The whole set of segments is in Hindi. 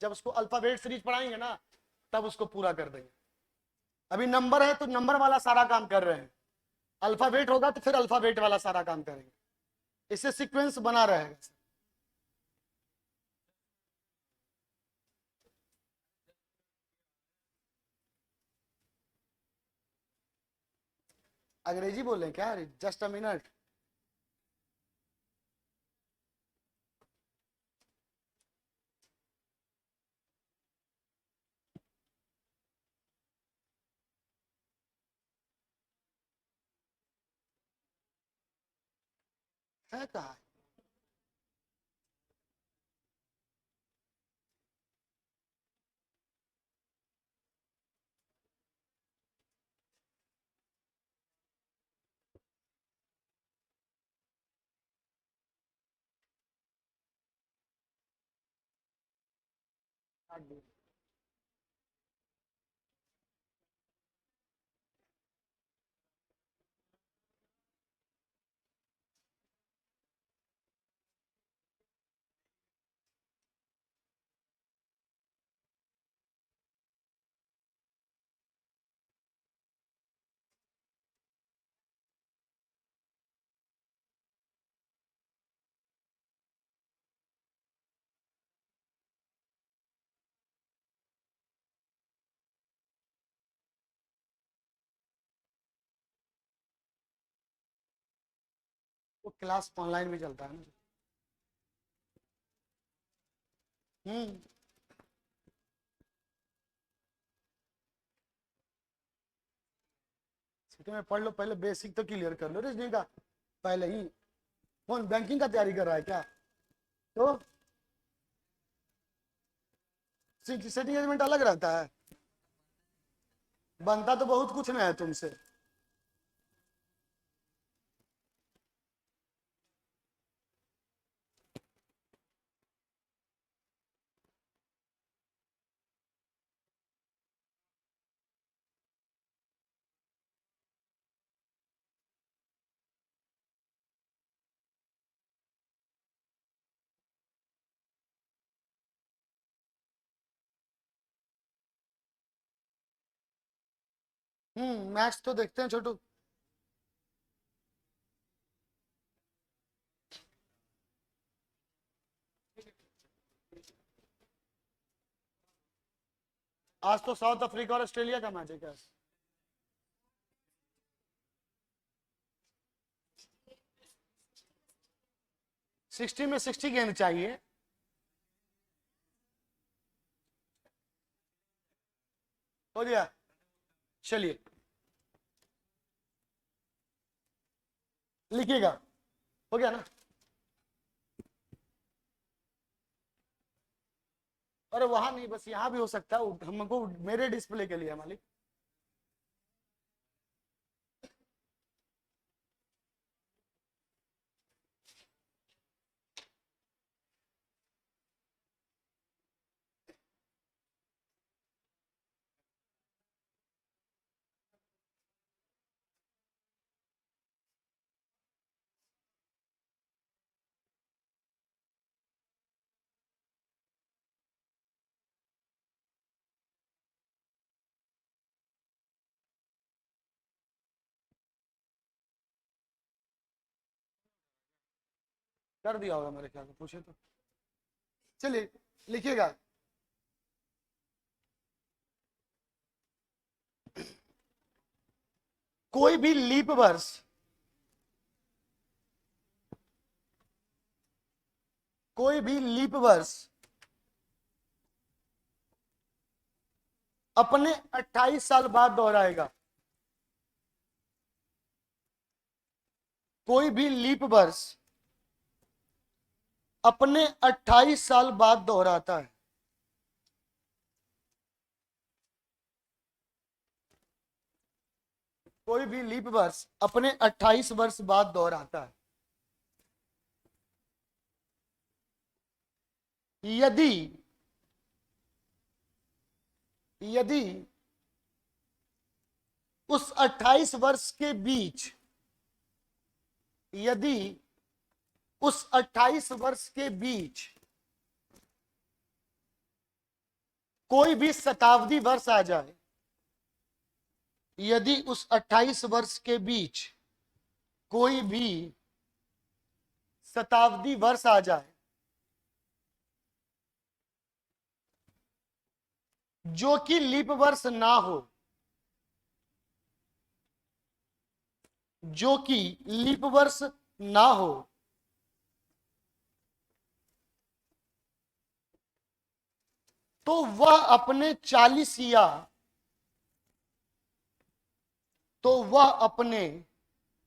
जब उसको अल्फाबेट सीरीज पढ़ाएंगे ना तब उसको पूरा कर देंगे। अभी नंबर है तो नंबर वाला सारा काम कर रहे हैं, अल्फाबेट होगा तो फिर अल्फाबेट वाला सारा काम करेंगे, इससे सीक्वेंस बना रहेगा। अंग्रेजी बोल रहे हैं क्या? Just a minute. है कहा? वो क्लास ऑनलाइन भी चलता है ना। हम्म। ठीक है, मैं पढ़ लो, पहले बेसिक तो क्लियर कर लो रीजनिंग का पहले ही। कौन बैंकिंग का तैयारी कर रहा है क्या? तो सेटिंग एलिमेंट अलग रहता है, बनता तो बहुत कुछ में है तुमसे। मैथ्स तो देखते हैं छोटू। आज तो साउथ अफ्रीका और ऑस्ट्रेलिया का मैच है क्या? 60 में 60 गेंद चाहिए। हो गया, चलिए लिखिएगा। हो गया ना? अरे वहां नहीं, बस यहाँ भी हो सकता है, हमको मेरे डिस्प्ले के लिए है मालिक। कर दिया होगा मेरे ख्याल से, पूछे तो। चलिए लिखिएगा। कोई भी लीप वर्ष, कोई भी लीप वर्ष अपने 28 साल बाद दोहराएगा। कोई भी लीप वर्ष अपने 28 साल बाद दोहराता है। कोई भी लीप वर्ष अपने 28 वर्ष बाद दोहराता है। यदि यदि उस 28 वर्ष के बीच, यदि उस 28 वर्ष के बीच कोई भी शताब्दी वर्ष आ जाए, यदि उस 28 वर्ष के बीच कोई भी शताब्दी वर्ष आ जाए जो कि लीप वर्ष ना हो, जो कि लीप वर्ष ना हो, तो वह अपने 40 या तो वह अपने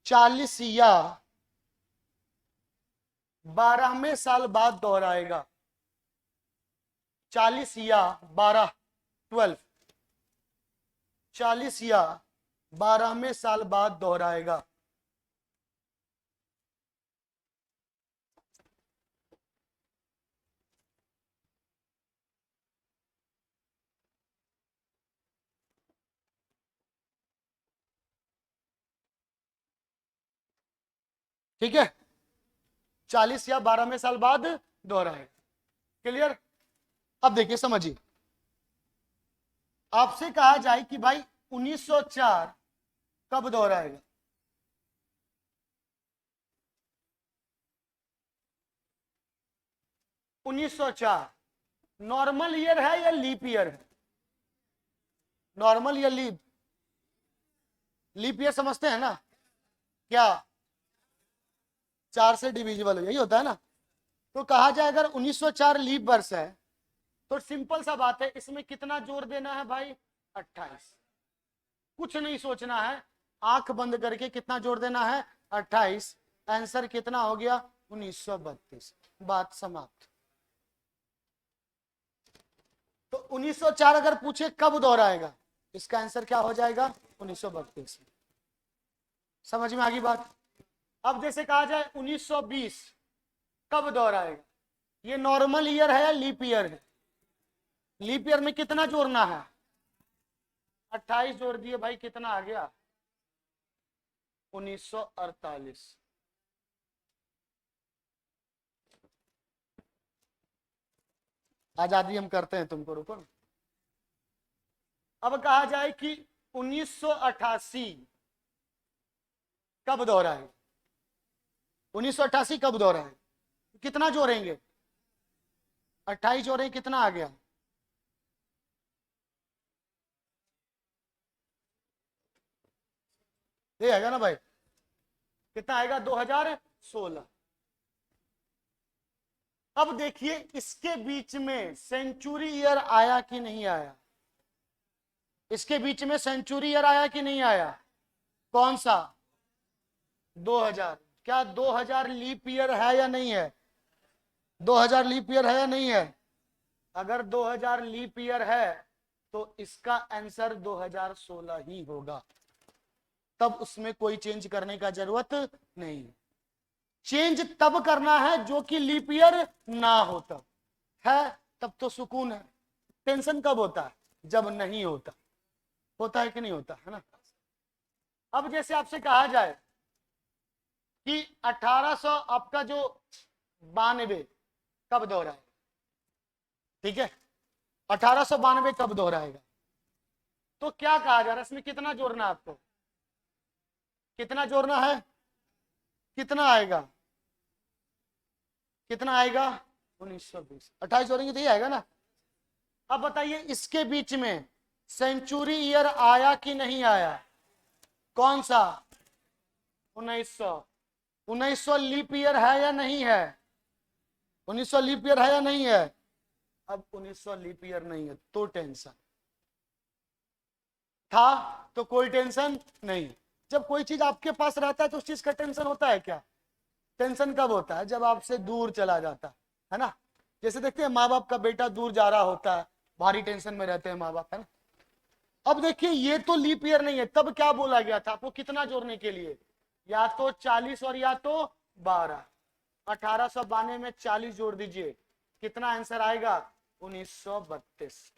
40 या 12वें साल बाद दोहराएगा। 40 या 12, 12, 40 या 12वें साल बाद दोहराएगा। ठीक है, 40 या 12वें साल बाद दोहराएगा। क्लियर? अब देखिए, समझिए, आपसे कहा जाए कि भाई 1904 कब दोहराएगा? उन्नीस सौ चार नॉर्मल ईयर है या लीप ईयर है? नॉर्मल या लीप? लीप ईयर समझते हैं ना? क्या 4 से डिविजिबल, यही होता है ना? तो कहा जाए अगर 1904 लीप वर्ष है तो सिंपल सा बात है, इसमें कितना जोड़ देना है भाई? 28। कुछ नहीं सोचना है, आंख बंद करके कितना जोड़ देना है? 28। आंसर कितना हो गया? 1932। बात समाप्त। तो 1904 अगर पूछे कब दोहराएगा, इसका आंसर क्या हो जाएगा? 1932। समझ में आ गई बात? अब जैसे कहा जाए 1920 कब दोहराएगा, ये नॉर्मल ईयर है या लीप ईयर है? लीप ईयर में कितना जोड़ना है? 28 जोड़ दिए भाई, कितना आ गया? 1948। आजादी हम करते हैं, तुमको रुको। अब कहा जाए कि 1988 कब दोहराएगा? 1988 कब दोहराएगा? कितना जोड़ेंगे? 28 जोड़ेंगे, कितना आ गया? ये आएगा ना भाई? कितना आएगा? 2016। अब देखिए, इसके बीच में सेंचुरी ईयर आया कि नहीं आया? इसके बीच में सेंचुरी ईयर आया कि नहीं आया? कौन सा? 2000। क्या 2000 लीप ईयर है या नहीं है? 2000 लीप ईयर है या नहीं है? अगर 2000 लीप ईयर है तो इसका आंसर 2016 ही होगा। तब उसमें कोई चेंज करने का जरूरत नहीं। चेंज तब करना है जो कि लीप ईयर ना हो, तब है, तब तो सुकून है। टेंशन कब होता है? जब नहीं होता। होता है कि नहीं होता है ना? अब जैसे आपसे कहा जाए कि 1800 आपका जो 92 कब दोहराएगा? ठीक है, 1892 कब दोहराएगा? तो क्या कहा जा रहा है, इसमें कितना जोड़ना है आपको? कितना जोड़ना है? कितना आएगा? कितना आएगा? 1920। 28 जोड़ेंगे तो ये आएगा ना? अब बताइए, इसके बीच में सेंचुरी ईयर आया कि नहीं आया? कौन सा? 1900। 1900 लीप ईयर है या नहीं है? 1900 लीप ईयर है या नहीं है? अब 1900 लीप ईयर नहीं है तो टेंशन था, तो कोई टेंशन नहीं। जब कोई चीज आपके पास रहता है तो उस चीज का टेंशन होता है क्या? टेंशन कब होता है? जब आपसे दूर चला जाता है ना? जैसे देखते हैं, माँ बाप का बेटा दूर जा रहा होता है, भारी टेंशन में रहते हैं माँ बाप, है ना? अब देखिए, ये तो लीप ईयर नहीं है, तब क्या बोला गया था आपको कितना जोड़ने के लिए? या तो 40 और या तो 12। 1892 में 40 जोड़ दीजिए, कितना आंसर आएगा? 1932।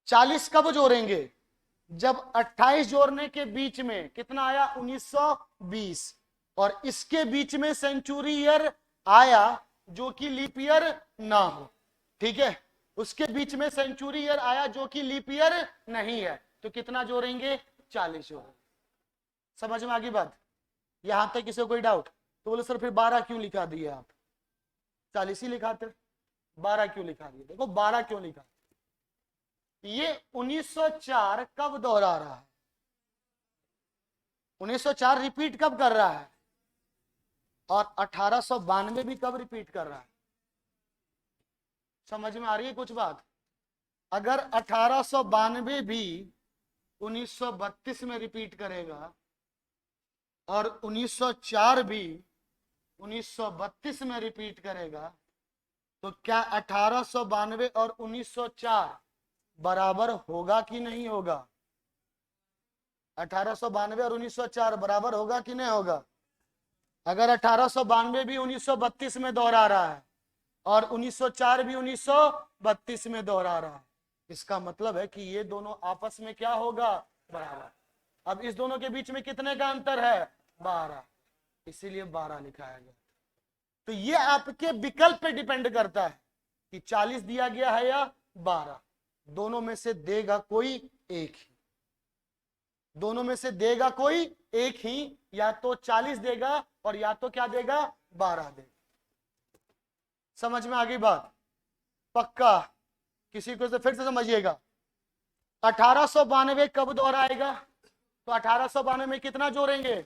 40 कब जोड़ेंगे? जब 28 जोड़ने के बीच में कितना आया? 1920। और इसके बीच में सेंचुरी ईयर आया जो कि लीप ईयर ना हो, ठीक है। उसके बीच में सेंचुरी ईयर आया जो कि लीप ईयर नहीं है, तो कितना जोड़ेंगे? 40 जोड़ेंगे। समझ में आ गई बात? यहां तक किसी को कोई डाउट? तो बोले सर फिर 12 क्यों लिखा दिए आप? 40 ही लिखाते, 12 क्यों लिखा दिए? देखो 12 क्यों लिखा, ये 1904 कब दोहरा रहा है? 1904 रिपीट कब कर रहा है? और 1892 भी कब रिपीट कर रहा है? समझ में आ रही है कुछ बात? अगर 1892 भी 1932 में रिपीट करेगा और 1904 भी 1932 में रिपीट करेगा, तो क्या 1892 और 1904 बराबर होगा कि नहीं होगा? 1892 और 1904 बराबर होगा कि नहीं होगा? अगर 1892 भी 1932 में दोहरा रहा है और 1904 भी 1932 में दोहरा रहा है, इसका मतलब है कि ये दोनों आपस में क्या होगा? बराबर। अब इस दोनों के बीच में कितने का अंतर है? 12, इसीलिए 12 लिखाया गया। तो ये आपके विकल्प पे डिपेंड करता है कि 40 दिया गया है या 12, दोनों में से देगा कोई एक ही, दोनों में से देगा कोई एक ही, या तो 40 देगा और या तो क्या देगा? 12 देगा। समझ में आ गई बात? पक्का? किसी को से फिर से समझिएगा, 1892 कब दोहराएगा? तो 1892 में कितना जोड़ेंगे?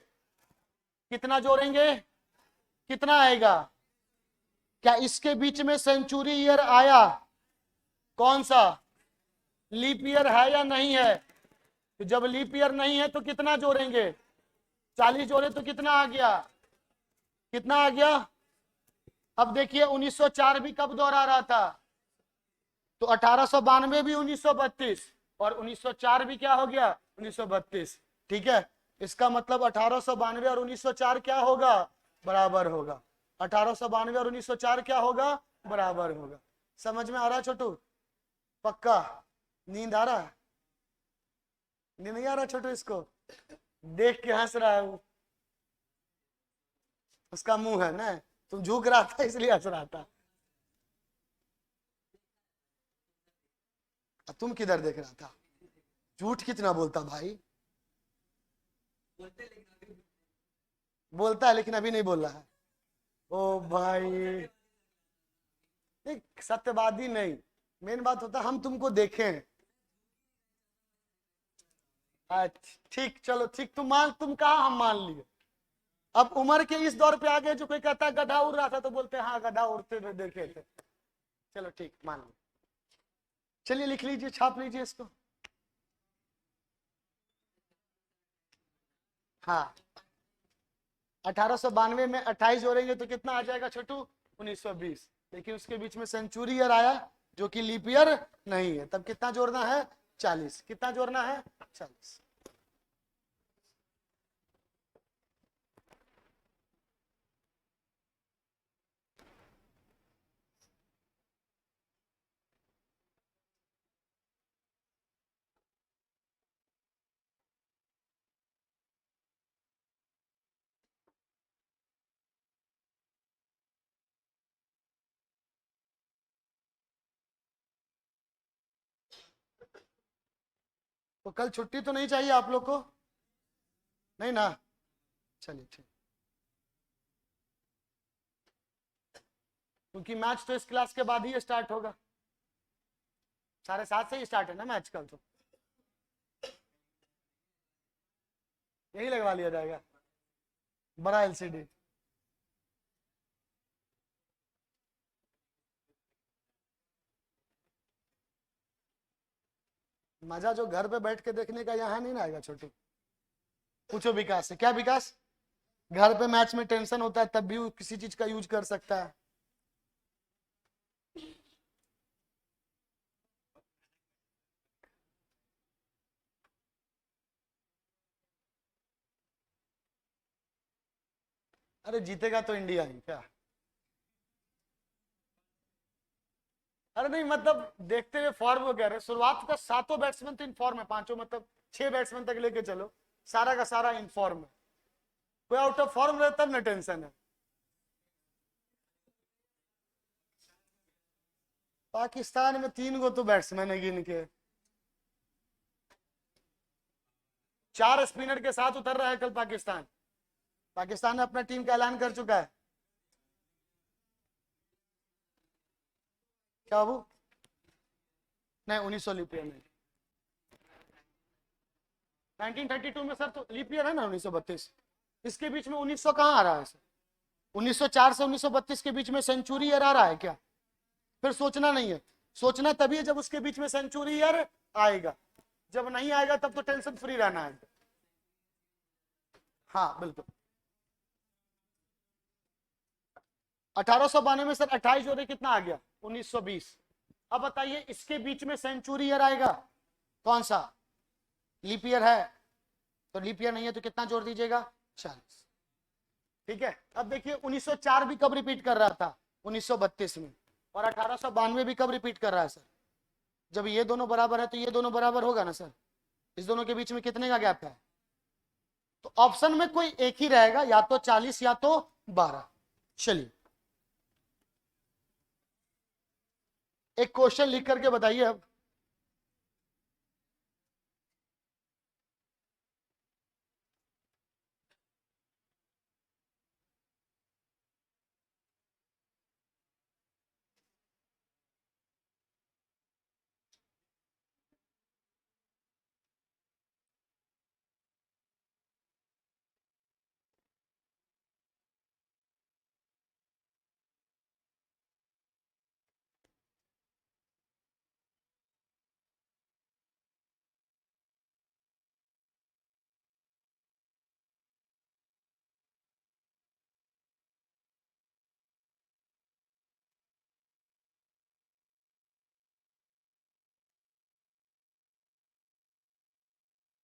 कितना जोड़ेंगे? कितना आएगा? क्या इसके बीच में सेंचुरी ईयर आया? कौन सा? लीप ईयर है या नहीं है? तो जब लीप ईयर नहीं है तो कितना जोड़ेंगे? 40 जोड़े तो कितना आ गया? कितना आ गया? अब देखिए 1904 भी कब दोहरा रहा था? तो 1892 भी 1932 और 1904 भी क्या हो गया? 1932, ठीक है। इसका मतलब 1892 और 1904 क्या होगा? बराबर होगा। 1892 और 1904 क्या होगा? बराबर होगा। समझ में आ रहा है छोटू? पक्का? नींद आ रहा है? नींद नहीं आ रहा छोटू? इसको देख के हंस रहा है वो, उसका मुंह है ना, तुम झुक रहा था इसलिए हंस रहा था। तुम किधर देख रहा था? झूठ कितना बोलता भाई? बोलता है लेकिन अभी नहीं बोल रहा है। ओ भाई, एक सत्यवादी नहीं, मेन बात होता है हम तुमको देखें। अच्छा ठीक, चलो ठीक, तुम कहा, हम मान लिए। अब उम्र के इस दौर पे आ गए जो कोई कहता है गधा उड़ रहा था तो बोलते हैं हाँ गधा उड़ते हुए देखे थे। चलो ठीक, मान लो। चलिए लिख लीजिए, छाप लीजिए इसको। हाँ, 1892 में 28 जोड़ेंगे तो कितना आ जाएगा छोटू? 1920। लेकिन उसके बीच में सेंचुरी ईयर आया जो कि लीप ईयर नहीं है, तब कितना जोड़ना है? 40। कितना जोड़ना है? 40। तो कल छुट्टी तो नहीं चाहिए आप लोग को? नहीं ना? चलिए ठीक, क्योंकि मैच तो इस क्लास के बाद ही स्टार्ट होगा। 7:30 से ही स्टार्ट है ना मैच कल, तो यही लगवा लिया जाएगा बड़ा एलसीडी। मजा जो घर पे बैठ के देखने का यहाँ नहीं ना आएगा छोटू। पूछो विकास से। क्या विकास? घर पे मैच में टेंशन होता है तब भी वो किसी चीज का यूज कर सकता है। अरे जीतेगा तो इंडिया ही क्या? अरे नहीं, मतलब देखते हुए फॉर्म को कह रहे, शुरुआत का 7 बैट्समैन तो इन फॉर्म है, 5 मतलब 6 बैट्समैन तक लेके चलो, सारा का सारा इन फॉर्म है। कोई आउट ऑफ फॉर्म रहता तब ना टेंशन है। पाकिस्तान में 3 गो तो बैट्समैन है गिन के, 4 स्पिनर के साथ उतर रहा है कल पाकिस्तान। पाकिस्तान ने अपना टीम का ऐलान कर चुका है। क्या बाबू? नहीं, 1900 लीप ईयर में, 1932 में सर तो लीप ईयर है ना 1932। इसके बीच में 1900 कहाँ आ रहा है सर? 1904 से 1932 के बीच में सेंचुरी ईयर आ रहा है क्या? फिर सोचना नहीं है, सोचना तभी है जब उसके बीच में सेंचुरी ईयर आएगा। जब नहीं आएगा तब तो टेंशन फ्री रहना है। हाँ बिल्कुल। 1892 में सर 28 जोड़े कितना आ गया? 1920। अब बताइए इसके बीच में सेंचुरी ईयर आएगा कौन सा? लीप ईयर है, तो लीप ईयर नहीं है तो कितना जोड़ दीजिएगा? 40। ठीक है। अब देखिए 1904 भी कब रिपीट कर रहा था? 1932 में। और 1892 भी कब रिपीट कर रहा है सर? जब ये दोनों बराबर है तो ये दोनों बराबर होगा ना सर। इस दोनों के बीच में कितने का गैप है? तो ऑप्शन में कोई एक ही रहेगा, या तो 40 या तो 12। चलिए एक क्वेश्चन लिख करके बताइए अब।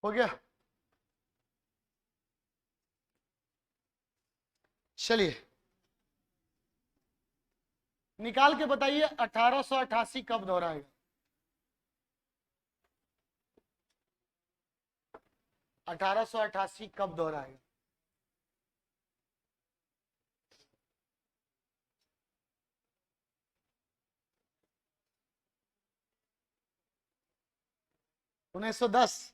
हो गया? चलिए निकाल के बताइए 1888 कब दोहराएगा? 1888 कब दोहराएगा? उन्नीस सौ 10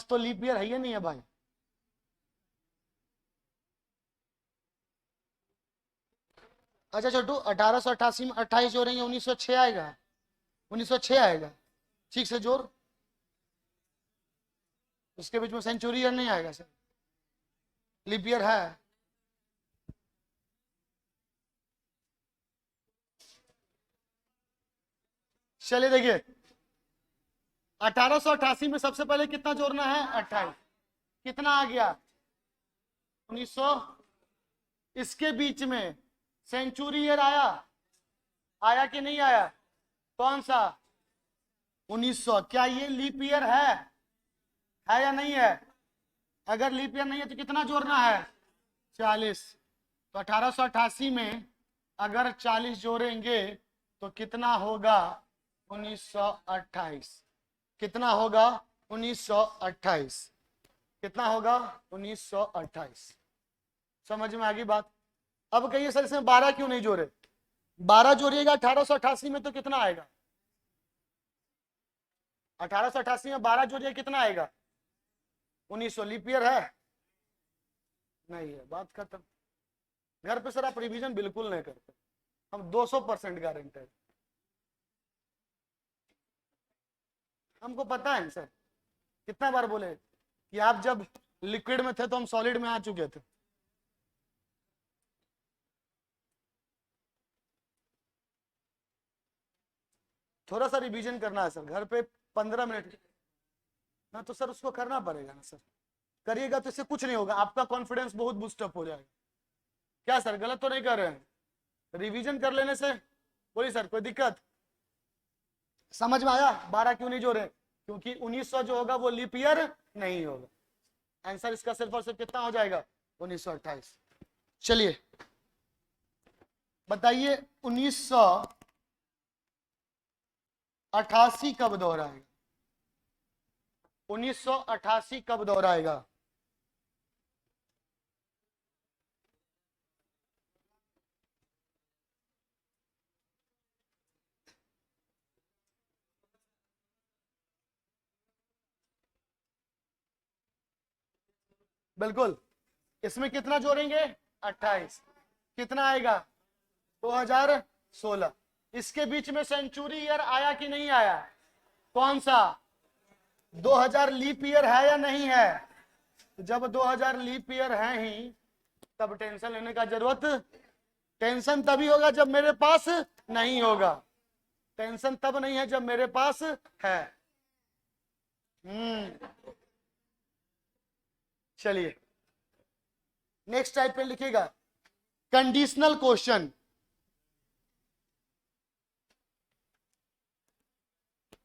तो लीप ईयर है ही नहीं है भाई। अच्छा छोटू, 1888 में 28 जोड़ेंगे 1906 आएगा। 1906 आएगा, ठीक से जोड़। उसके बीच में सेंचुरी ईयर नहीं आएगा सर, लीप ईयर है। चलिए देखिए 1888 में सबसे पहले कितना जोड़ना है? 28। कितना आ गया? 1900। इसके बीच में सेंचुरी ईयर आया, आया कि नहीं आया? कौन सा? 1900। क्या ये लीप ईयर है या नहीं है? अगर लीप ईयर नहीं है तो कितना जोड़ना है? 40। तो 1888 में अगर 40 जोड़ेंगे तो कितना होगा? 1928। कितना होगा? 1928। कितना होगा? 1928। समझ में आ गई बात? अब कहिए सर इसमें 12 क्यों नहीं जोड़े? 12 जोड़िएगा 1888 में तो कितना आएगा? 1888 में 12 जोड़िए कितना आएगा? 1900। लीप ईयर है? नहीं है, बात खत्म। घर पे सर आप रिवीजन बिल्कुल नहीं करते, हम 200% गारंटेड। हमको पता है सर, कितना बार बोले कि आप जब लिक्विड में थे तो हम सॉलिड में आ चुके थे। थोड़ा सा रिवीजन करना है सर घर पे, 15 मिनट ना तो सर उसको करना पड़ेगा ना सर। करिएगा तो इससे कुछ नहीं होगा, आपका कॉन्फिडेंस बहुत बूस्टअप हो जाएगा। क्या सर गलत तो नहीं कर रहे हैं? रिवीजन कर लेने से बोलिए सर कोई दिक्कत? समझ में आया? 12 क्यों नहीं जोड़े? क्योंकि 1900 जो होगा वो लीप ईयर नहीं होगा। आंसर इसका सिर्फ और सिर्फ कितना हो जाएगा? 1928। चलिए बताइए 1988 कब दोहराएगा? 1988 कब दोहराएगा? बिल्कुल। इसमें कितना जोड़ेंगे? 28। कितना आएगा? 2016। इसके बीच में सेंचुरी ईयर आया कि नहीं आया? कौन सा? 2000 लीप ईयर है या नहीं है? जब 2000 लीप ईयर है ही, तब टेंशन लेने का जरूरत। टेंशन तभी होगा जब मेरे पास नहीं होगा। टेंशन तब नहीं है जब मेरे पास है। चलिए नेक्स्ट टाइप पे लिखिएगा, कंडीशनल क्वेश्चन।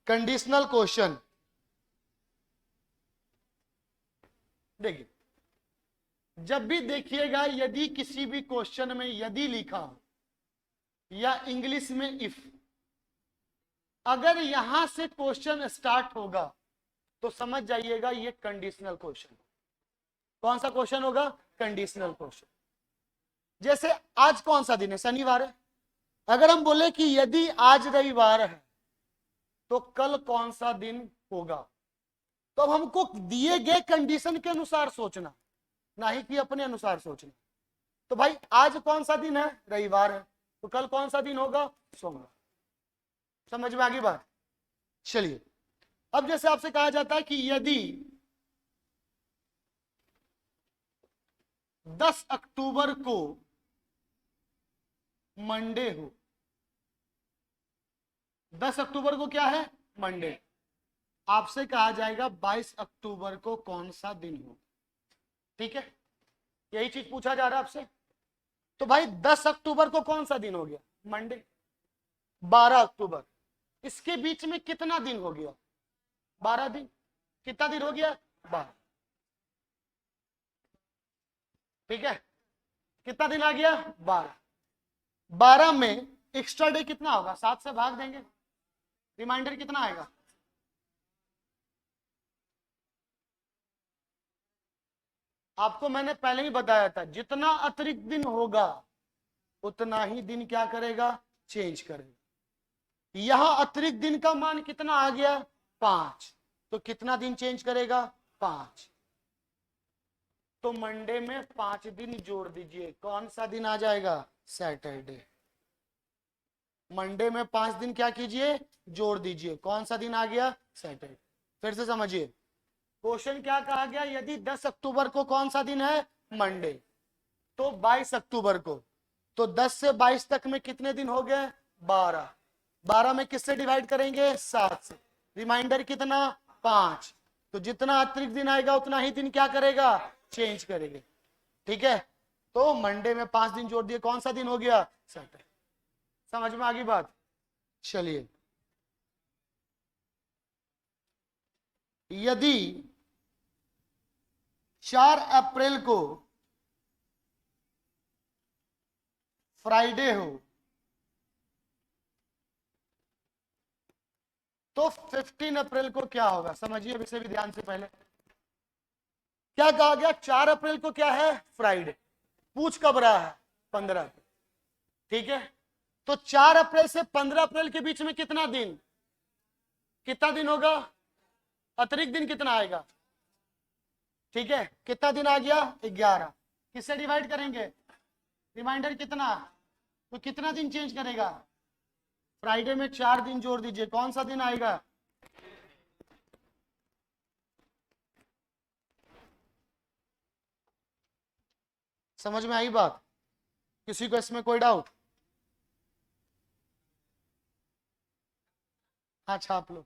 कंडीशनल क्वेश्चन देखिए, जब भी देखिएगा यदि किसी भी क्वेश्चन में यदि लिखा हो या इंग्लिश में इफ, अगर यहां से क्वेश्चन स्टार्ट होगा तो समझ जाइएगा ये कंडीशनल क्वेश्चन। कौन सा क्वेश्चन होगा? Conditional question. जैसे आज कौन सा दिन है? शनिवार है। अगर हम बोले कि यदि आज रविवार है तो कल कौन सा दिन होगा, तो अब हमको दिए गए कंडीशन के अनुसार सोचना, ना ही कि अपने अनुसार सोचना। तो भाई आज कौन सा दिन है? रविवार है। तो कल कौन सा दिन होगा? सोमवार। समझ में आ गई बात? चलिए, अब जैसे आपसे कहा जाता है कि यदि 10 अक्टूबर को मंडे हो, 10 अक्टूबर को क्या है? मंडे। आपसे कहा जाएगा 22 अक्टूबर को कौन सा दिन हो। ठीक है, यही चीज पूछा जा रहा है आपसे। तो भाई 10 अक्टूबर को कौन सा दिन हो गया? मंडे। 12 अक्टूबर, इसके बीच में कितना दिन हो गया? 12 दिन। कितना दिन हो गया? 12। ठीक है, कितना दिन आ गया? 12। 12 में एक्स्ट्रा डे कितना होगा? 7 से भाग देंगे, रिमाइंडर कितना आएगा? आपको मैंने पहले ही बताया था, जितना अतिरिक्त दिन होगा उतना ही दिन क्या करेगा? चेंज करेगा। यहां अतिरिक्त दिन का मान कितना आ गया? 5। तो कितना दिन चेंज करेगा? 5। तो मंडे में 5 दिन जोड़ दीजिए, कौन सा दिन आ जाएगा? सैटरडे। मंडे में 5 दिन क्या कीजिए? जोड़ दीजिए, कौन सा दिन आ गया? सैटरडे। फिर से समझिए, क्वेश्चन क्या कहा गया? यदि 10 अक्टूबर को कौन सा दिन है? मंडे। तो 22 अक्टूबर को, तो 10 से 22 तक में कितने दिन हो गए? 12। 12 में किससे डिवाइड करेंगे? 7 से। रिमाइंडर कितना? 5। तो जितना अतिरिक्त दिन आएगा उतना ही दिन क्या करेगा? चेंज करेंगे। ठीक है, तो मंडे में 5 दिन जोड़ दिए, कौन सा दिन हो गया? सैटरडे। समझ में आ गई बात? चलिए, यदि 4 अप्रैल को फ्राइडे हो तो 15 अप्रैल को क्या होगा? समझिए अब इसे भी ध्यान से। पहले क्या कहा गया? 4 अप्रैल को क्या है? फ्राइडे। पूछ कब रहा है? 15 अप्रैल। ठीक है, तो 4 अप्रैल से 15 अप्रैल के बीच में कितना दिन? कितना दिन होगा? अतिरिक्त दिन कितना आएगा? ठीक है, कितना दिन आ गया? 11। किससे डिवाइड करेंगे? रिमाइंडर कितना? तो कितना दिन चेंज करेगा? फ्राइडे में 4 दिन जोड़ दीजिए, कौन सा दिन आएगा? समझ में आई बात? किसी को इसमें कोई डाउट? हाँ, छाप लो।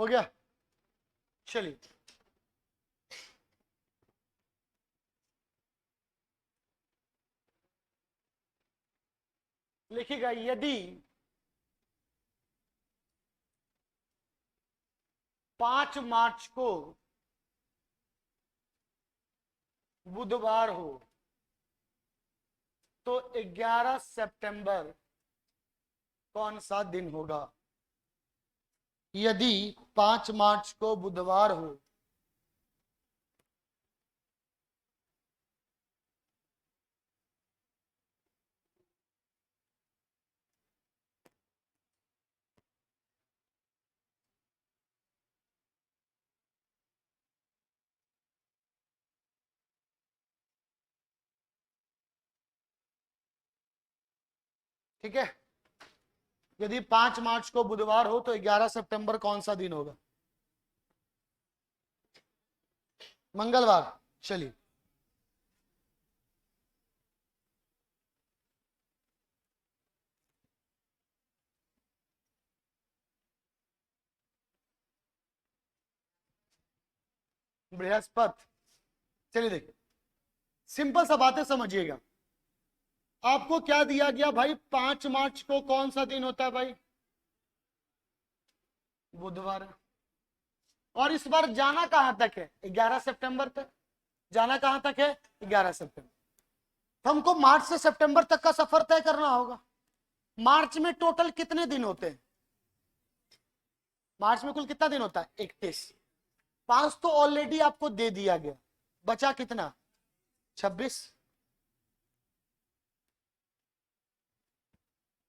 हो गया। चलिए लिखिएगा, यदि 5 मार्च को बुधवार हो तो 11 सितंबर कौन सा दिन होगा। यदि 5 मार्च को बुधवार हो ठीक है, यदि 5 मार्च को बुधवार हो तो 11 सितंबर कौन सा दिन होगा। मंगलवार। चलिए बृहस्पति। चलिए देखिए, सिंपल सा बातें समझिएगा। आपको क्या दिया गया भाई, 5 मार्च को कौन सा दिन होता है भाई, बुधवार। और इस बार जाना कहां तक है, 11 सितंबर तक। जाना कहां तक है, 11 सितंबर। तो हमको मार्च से सितंबर तक का सफर तय करना होगा। मार्च में टोटल कितने दिन होते हैं, मार्च में कुल कितना दिन होता है, 31। 5 तो ऑलरेडी आपको दे दिया गया, बचा कितना, 26।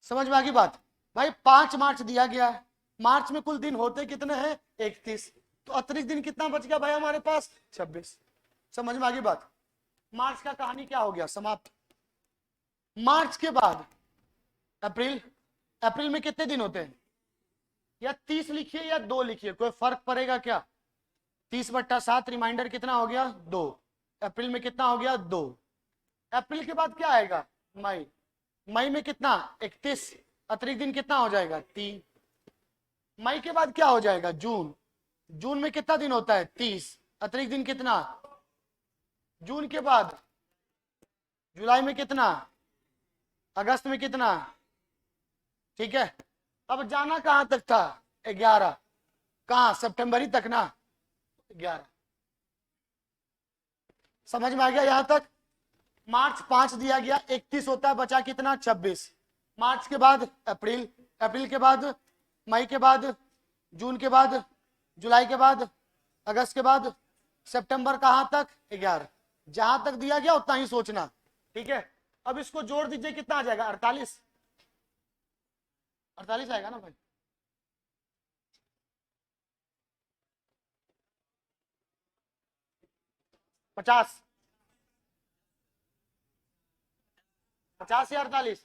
समझ में आ गई बात भाई। 5 मार्च दिया गया है, मार्च में कुल दिन होते कितने हैं, 31। तो अतिरिक्त दिन कितना बच गया भाई हमारे पास, 26। समझ में आ गई बात। मार्च का कहानी क्या हो गया, समाप्त। मार्च के बाद अप्रैल। अप्रैल में कितने दिन होते हैं, या 30 लिखिए या 2 लिखिए, कोई फर्क पड़ेगा क्या। 30/7 रिमाइंडर कितना हो गया, 2। अप्रैल में कितना हो गया, 2। अप्रैल के बाद क्या आएगा, मई। मई में कितना, 31। अतिरिक्त दिन कितना हो जाएगा, 3। मई के बाद क्या हो जाएगा, जून। जून में कितना दिन होता है, 30। अतिरिक्त दिन कितना। जून के बाद जुलाई में कितना, अगस्त में कितना। ठीक है, अब जाना कहां तक था, 11। कहां, सितंबर ही तक ना, 11। समझ में आ गया यहां तक। मार्च 5 दिया गया, 31 होता है, बचा कितना, 26। मार्च के बाद अप्रैल, अप्रैल के बाद मई के बाद जून के बाद जुलाई के बाद अगस्त के बाद सितंबर कहां तक, 11। जहां तक दिया गया उतना ही सोचना। ठीक है, अब इसको जोड़ दीजिए, कितना आ जाएगा, 48। 48 आएगा ना भाई। पचास, 50 या 48,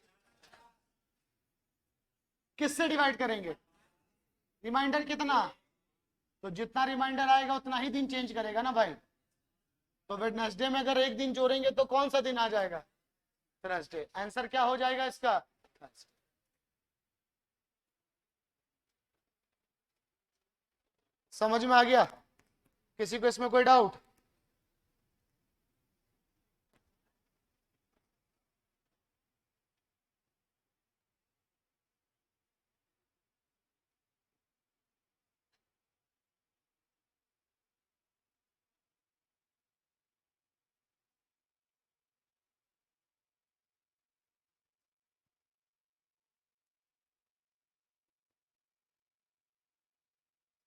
किससे डिवाइड करेंगे, रिमाइंडर कितना। तो जितना रिमाइंडर आएगा उतना ही दिन चेंज करेगा ना भाई। तो वेडनेसडे में अगर एक दिन जोड़ेंगे तो कौन सा दिन आ जाएगा, थर्सडे। आंसर क्या हो जाएगा इसका, Thursday। समझ में आ गया, किसी को इसमें कोई डाउट।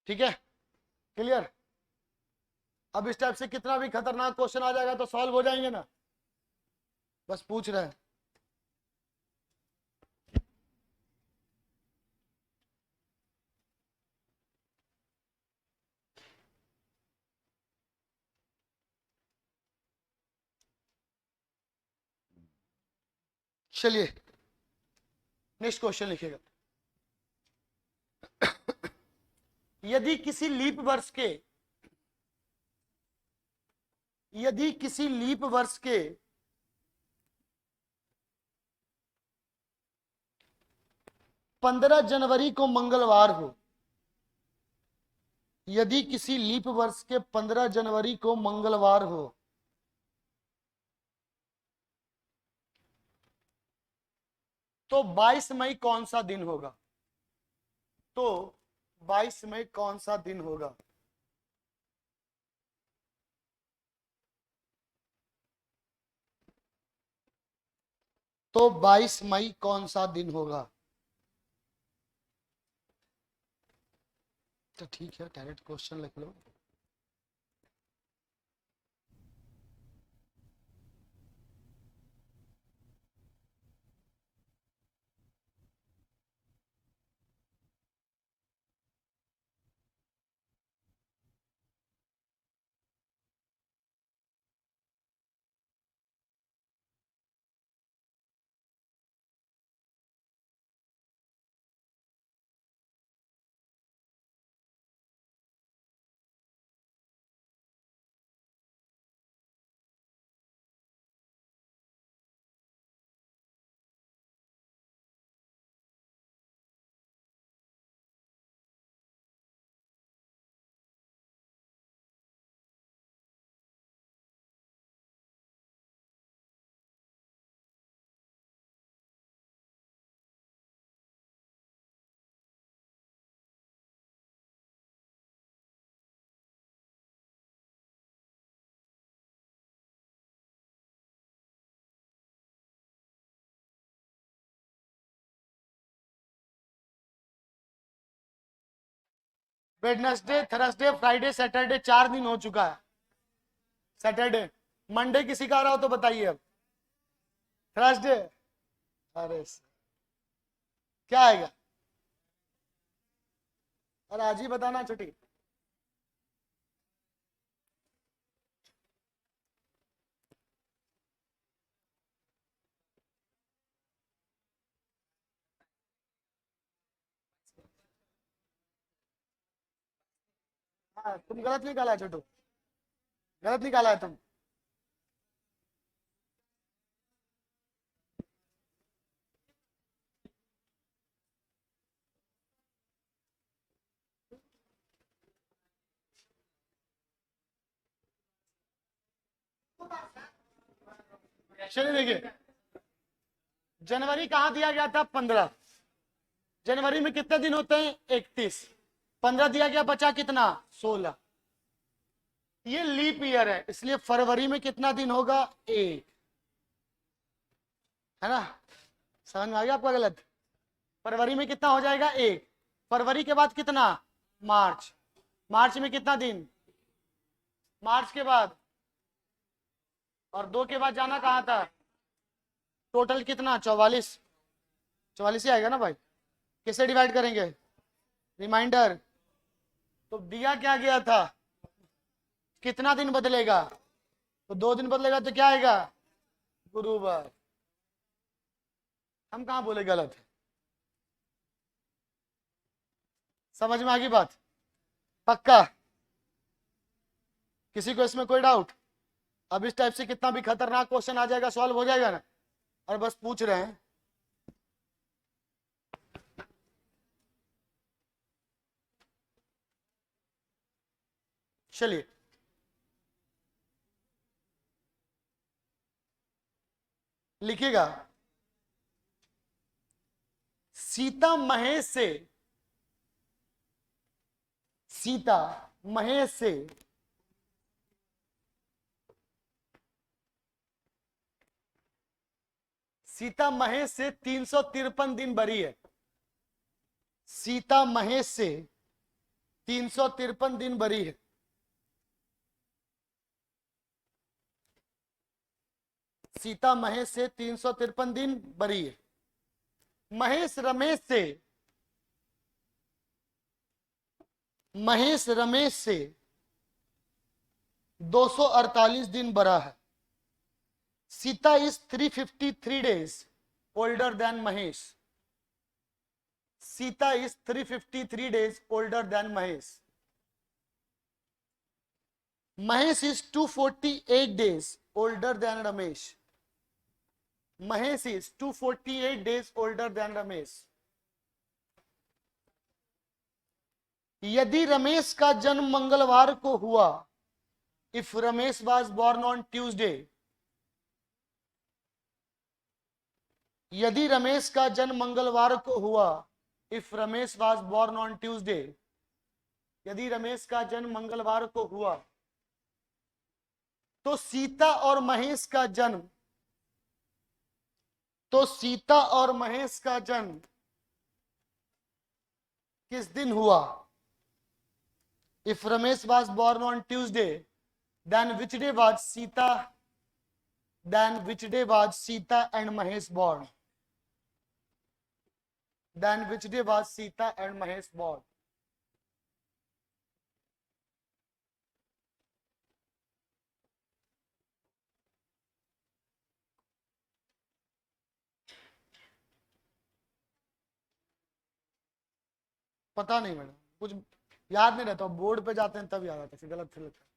ठीक है, क्लियर। अब इस टाइप से कितना भी खतरनाक क्वेश्चन आ जाएगा तो सॉल्व हो जाएंगे ना, बस पूछ रहे हैं। चलिए नेक्स्ट क्वेश्चन लिखिएगा। यदि किसी लीप वर्ष के, यदि किसी लीप वर्ष के 15 जनवरी को मंगलवार हो यदि किसी लीप वर्ष के 15 जनवरी को मंगलवार हो तो 22 मई कौन सा दिन होगा? तो 22 मई कौन सा दिन होगा? तो 22 मई कौन सा दिन होगा? तो ठीक है, डायरेक्ट क्वेश्चन लिख लो। वेडनेसडे, थर्सडे, फ्राइडे, सैटरडे, 4 दिन हो चुका है। सैटरडे, मंडे किसी का आ रहा हो तो बताइए अब। थर्सडे, अरे क्या आएगा? अरे आज ही बताना छुट्टी। हाँ, तुम गलत निकाला है छोटू, गलत निकाला है तुम। चलिए देखिए, जनवरी कहाँ दिया गया था? 15। जनवरी में कितने दिन होते हैं? 31। 15 दिया गया, बचा कितना? 16। ये लीप ईयर है, इसलिए फरवरी में कितना दिन होगा? 1, है ना? समझ में आ गया आपका? गलत। फरवरी में कितना हो जाएगा? 1। फरवरी के बाद कितना? मार्च। मार्च में कितना दिन? मार्च के बाद और 2 के बाद जाना कहाँ था? टोटल कितना? 44। 44 ही आएगा ना भाई? किसे डिवाइड करेंगे? रिमाइंडर। तो दिया क्या गया था? कितना दिन बदलेगा? तो 2 दिन बदलेगा तो क्या आएगा? गुरुवार। हम कहाँ बोले गलत है? समझ में आ गई बात? पक्का? किसी को इसमें कोई डाउट? अब इस टाइप से कितना भी खतरनाक क्वेश्चन आ जाएगा, सॉल्व हो जाएगा ना? और बस पूछ रहे हैं। चलिए, लिखिएगा। सीता महेश से, सीता महेश से सीता महेश से 353 दिन बरी है। सीता महेश से 353 दिन बरी है। सीता महेश से 353 दिन बरी है। महेश रमेश से, महेश रमेश से 248 दिन बड़ा है। Sita is 353 days older than Mahesh. Sita is 353 days older than Mahesh. Mahesh is 248 days older than Ramesh. Mahesh is 248 days older than Ramesh. यदि रमेश का जन्म मंगलवार को हुआ, if Ramesh was born on Tuesday, यदि रमेश का जन्म मंगलवार को हुआ, if Ramesh was born on Tuesday, यदि रमेश का जन्म मंगलवार को हुआ, तो सीता और महेश का जन्म, तो सीता और महेश का जन्म किस दिन हुआ? If Ramesh was born on Tuesday, then which day was Sita, then which day was Sita and Mahesh born, then which day was Sita and Mahesh born? पता नहीं मैडम, कुछ याद नहीं रहता, बोर्ड पे जाते हैं तब याद आता है, गलत फिर लगता है।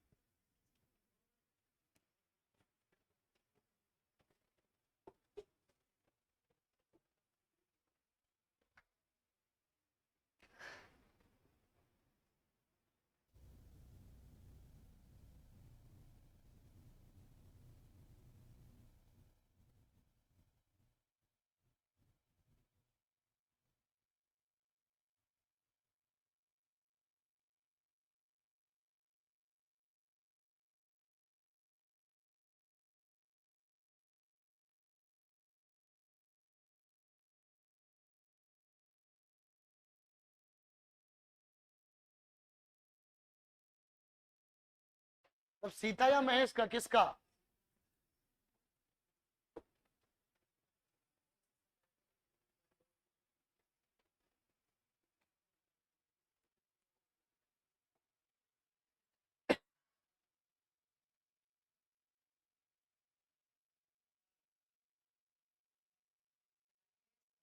अब सीता या महेश का, किसका?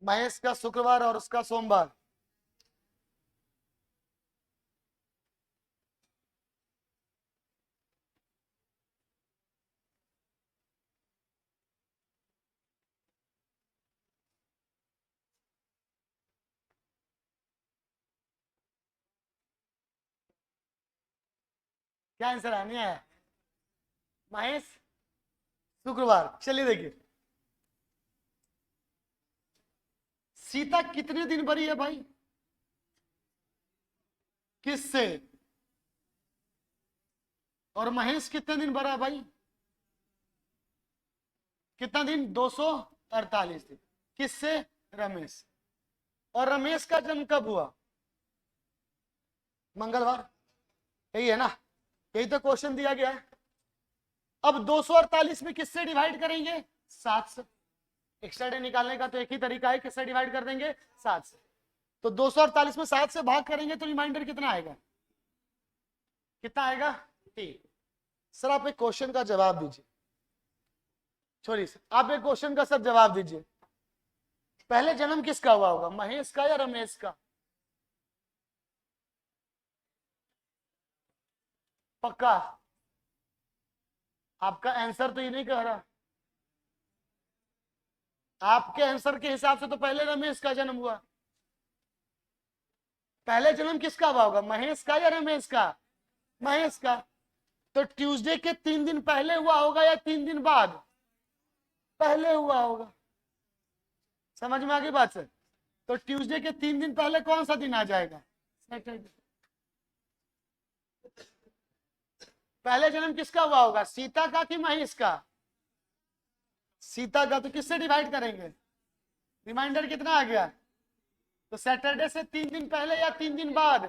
महेश का शुक्रवार और उसका सोमवार। क्या आंसर है? नहीं आया? महेश शुक्रवार। चलिए देखिए, सीता कितने दिन बरी है भाई? किससे? और महेश कितने दिन भरा है भाई? कितना दिन? 248 दिन। किससे? रमेश। और रमेश का जन्म कब हुआ? मंगलवार। यही है ना? यही तो क्वेश्चन दिया गया है। अब 248 में किससे डिवाइड करेंगे? 7 से। एक्स्ट्रा डे निकालने का तो एक ही तरीका है, किससे डिवाइड कर देंगे? 7 से। तो 248 में 7 से भाग करेंगे तो रिमाइंडर कितना आएगा? कितना आएगा? 3। सर आप एक क्वेश्चन का जवाब दीजिए। छोड़िए सर, आप एक क्वेश्चन का सर जवाब दीजिए। पहले जन्म किसका हुआ होगा, महेश का या रमेश का? पक्का? आपका आंसर तो ये नहीं कह रहा। आपके आंसर के हिसाब से तो पहले रमेश का जन्म हुआ। पहले जन्म किसका हुआ होगा, महेश का या रमेश का? महेश का। तो ट्यूसडे के 3 दिन पहले हुआ होगा या 3 दिन बाद? पहले हुआ होगा। समझ में आ गई बात सर? तो ट्यूसडे के 3 दिन पहले कौन सा दिन आ जाएगा? सैटरडे। पहले जन्म किसका हुआ होगा, सीता का कि महेश का? सीता का। तो किससे डिवाइड करेंगे? रिमाइंडर कितना आ गया? तो सैटरडे से 3 दिन पहले या 3 दिन बाद?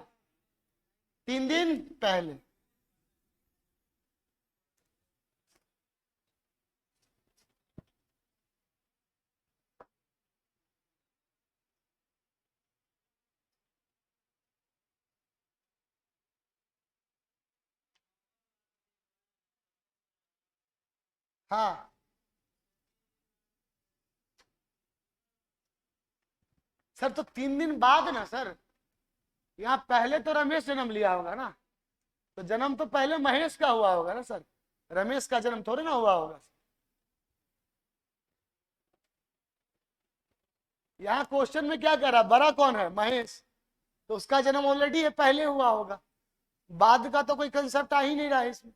3 दिन पहले। हाँ सर, तो 3 दिन बाद ना सर। यहाँ पहले तो रमेश जन्म लिया होगा ना, तो जन्म तो पहले महेश का हुआ होगा ना सर। रमेश का जन्म थोड़ी ना हुआ होगा। यहाँ क्वेश्चन में क्या कह रहा, बड़ा कौन है? महेश। तो उसका जन्म ऑलरेडी पहले हुआ होगा, बाद का तो कोई कंसेप्ट आ ही नहीं रहा है इसमें।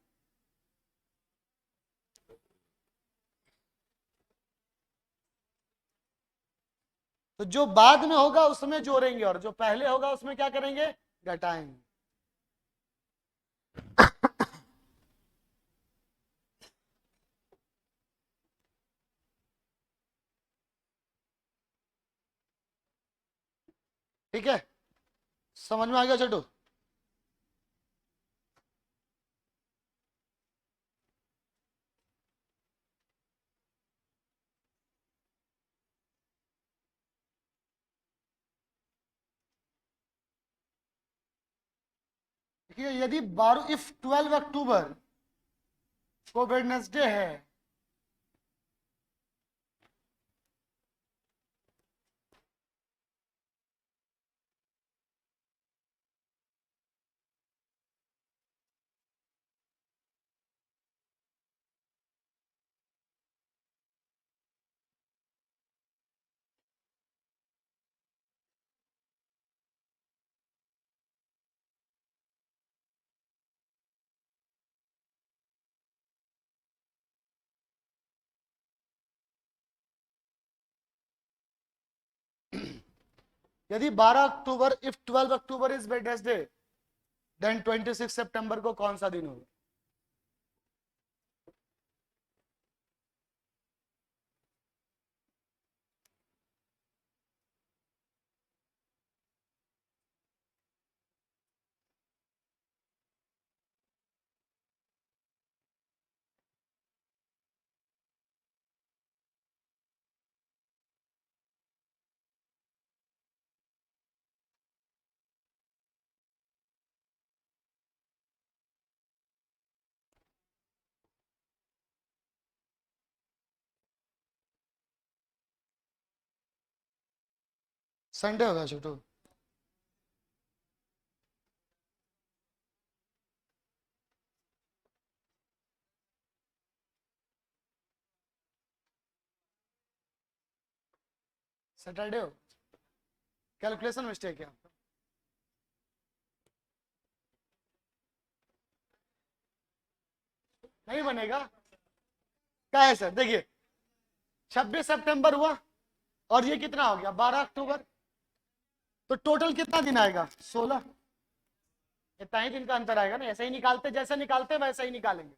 तो जो बाद में होगा उसमें जोड़ेंगे, और जो पहले होगा उसमें क्या करेंगे, घटाएंगे। ठीक है, समझ में आ गया छोटू? देखिए, यदि 12 इफ 12 अक्टूबर को वेडनेसडे है, यदि 12 अक्टूबर if 12 October is Wednesday, then 26 सितंबर को कौन सा दिन होगा? संडे होगा छोटू। सैटरडे हो, कैलकुलेशन मिस्टेक है आपका। नहीं बनेगा, क्या है सर? देखिए, 26 सितंबर हुआ और ये कितना हो गया 12 अक्टूबर, तो टोटल कितना दिन आएगा 16। इतना ही दिन का अंतर आएगा ना, ऐसे ही निकालते, जैसे निकालते वैसे ही निकालेंगे।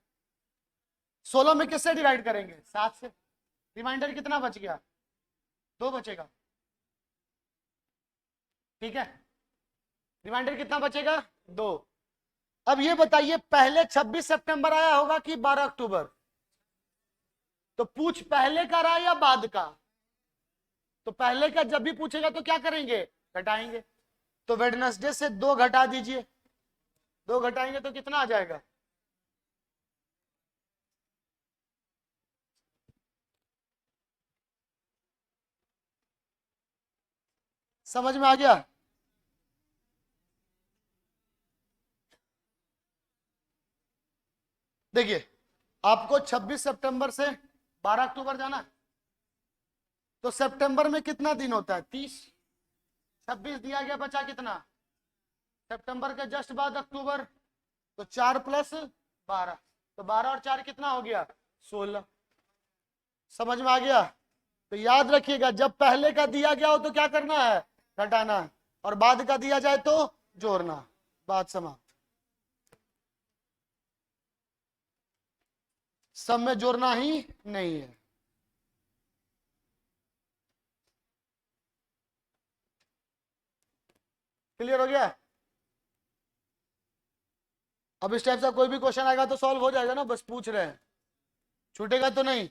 16 में किससे डिवाइड करेंगे? 7 से। रिमाइंडर कितना बच गया? 2 बचेगा। ठीक है, रिमाइंडर कितना बचेगा? 2। अब ये बताइए, पहले 26 सितंबर आया होगा कि 12 अक्टूबर? तो पूछ पहले का रहा या बाद का? तो पहले का जब भी पूछेगा तो क्या करेंगे, घटाएंगे। तो वेडनेसडे से 2 घटा दीजिए, 2 घटाएंगे तो कितना आ जाएगा? समझ में आ गया? देखिए, आपको 26 सितंबर से 12 अक्टूबर जाना है, तो सितंबर में कितना दिन होता है? 30। 26 दिया गया, बचा कितना? सितंबर के जस्ट बाद अक्टूबर, तो 4 प्लस 12, तो 12 और 4 कितना हो गया? 16। समझ में आ गया? तो याद रखिएगा, जब पहले का दिया गया हो तो क्या करना है, घटाना है, और बाद का दिया जाए तो जोड़ना। बात समाप्त। सब में जोड़ना ही नहीं है। क्लियर हो गया? अब इस टाइप का कोई भी क्वेश्चन आएगा तो सॉल्व हो जाएगा ना, बस पूछ रहे हैं, छूटेगा तो नहीं।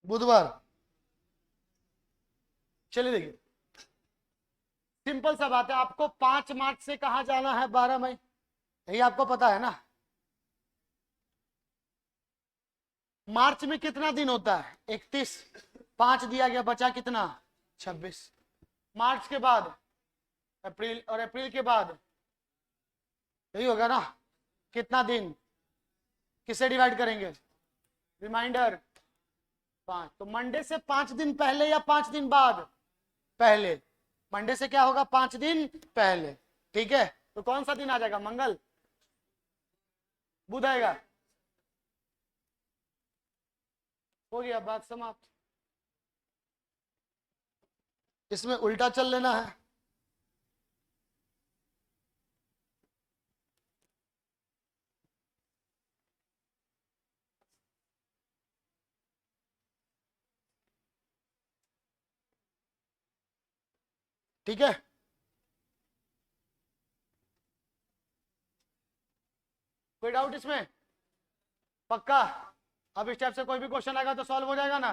बुधवार। चलिए देखिए, सिंपल सा बात है, आपको 5 मार्च से कहा जाना है 12 मई, यही आपको पता है ना। मार्च में कितना दिन होता है? 31। 5 दिया गया, बचा कितना? 26। मार्च के बाद अप्रैल, और अप्रैल के बाद यही होगा ना। कितना दिन? किससे डिवाइड करेंगे? रिमाइंडर 5। तो मंडे से 5 दिन पहले या 5 दिन बाद? पहले। मंडे से क्या होगा? 5 दिन पहले। ठीक है, तो कौन सा दिन आ जाएगा? मंगल, बुध आएगा। हो गया, बात समाप्त। इसमें उल्टा चल लेना है। ठीक है, कोई डाउट इसमें? पक्का? अब इस टाइप से कोई भी क्वेश्चन आएगा तो सॉल्व हो जाएगा ना?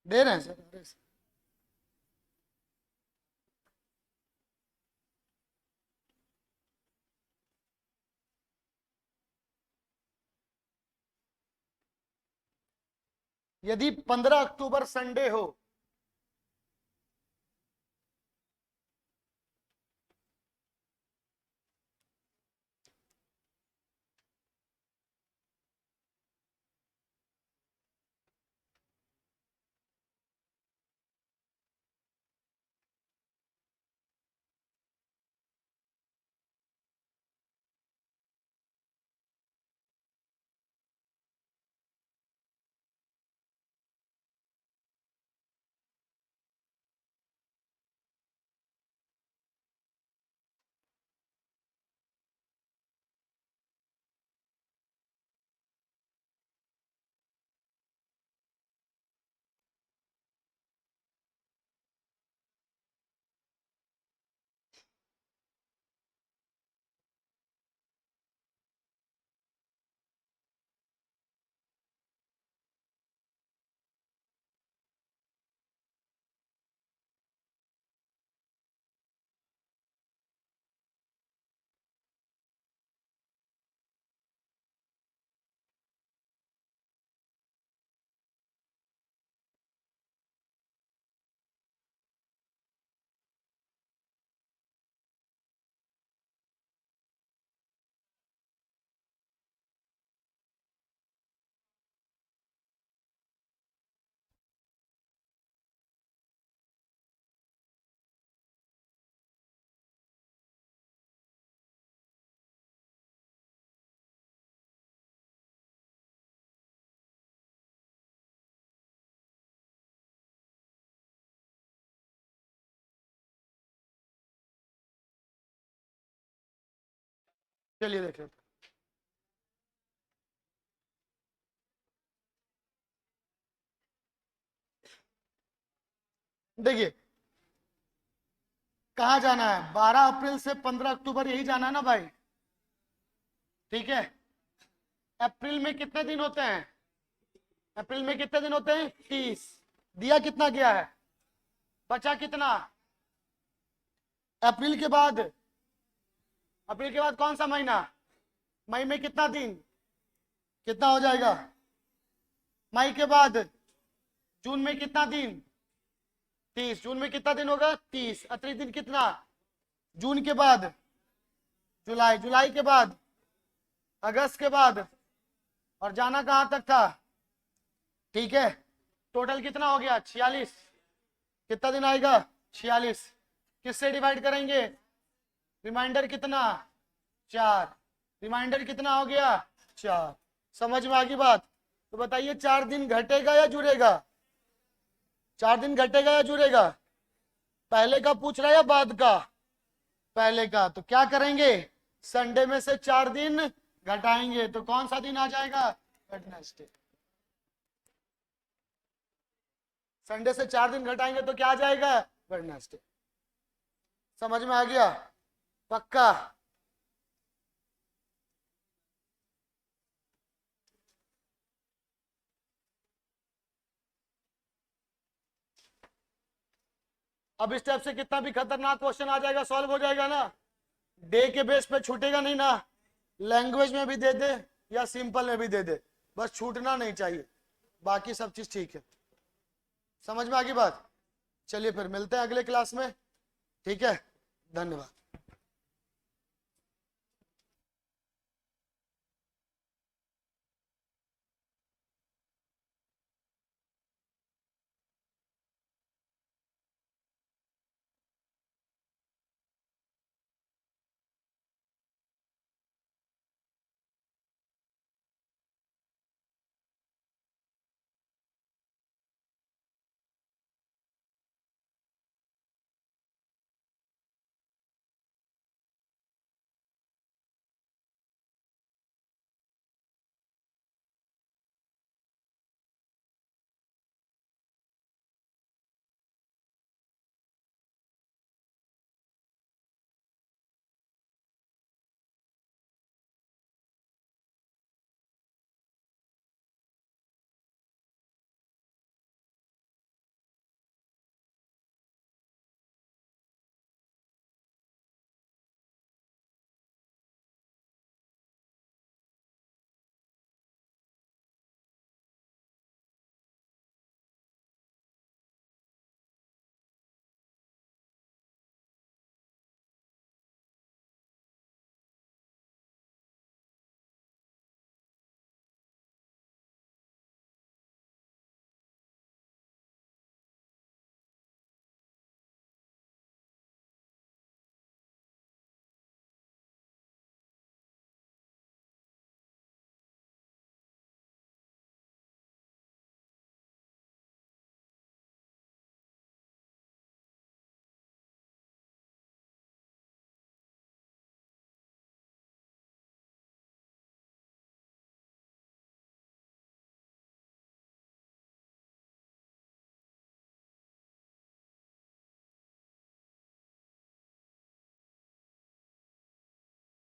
दे रहे हैं सर। यदि 15 अक्टूबर संडे हो, चलिए देख लेते हैं। देखिए, कहाँ जाना है? 12 अप्रैल से 15 अक्टूबर, यही जाना है ना भाई? ठीक है। अप्रैल में कितने दिन होते हैं? अप्रैल में कितने दिन होते हैं? 30। दिया कितना गया है? बचा कितना? अप्रैल के बाद, अप्रैल के बाद कौन सा महीना? मई में कितना दिन? कितना हो जाएगा? मई के बाद जून में कितना दिन? 30। जून में कितना दिन होगा? 30। अतिरिक्त दिन कितना? जून के बाद जुलाई, जुलाई के बाद अगस्त के बाद, और जाना कहां तक था? ठीक है, टोटल कितना हो गया? 46। कितना दिन आएगा? 46। किससे डिवाइड करेंगे? रिमाइंडर कितना? 4। रिमाइंडर कितना हो गया? 4। समझ में आ गई बात? तो बताइए, 4 दिन घटेगा या जुड़ेगा? 4 दिन घटेगा या जुड़ेगा? पहले का पूछ रहा है या बाद का? पहले का। तो क्या करेंगे? संडे में से 4 दिन घटाएंगे, तो कौन सा दिन आ जाएगा? वेडनेसडे। संडे से 4 दिन घटाएंगे तो क्या आ जाएगा? वेडनेसडे। समझ में आ गया? पक्का? अब इस टाइप से कितना भी खतरनाक क्वेश्चन आ जाएगा सॉल्व हो जाएगा ना, डे के बेस पे छूटेगा नहीं ना, लैंग्वेज में भी दे दे या सिंपल में भी दे दे, बस छूटना नहीं चाहिए, बाकी सब चीज ठीक है। समझ में आ गई बात? चलिए फिर मिलते हैं अगले क्लास में, ठीक है, धन्यवाद।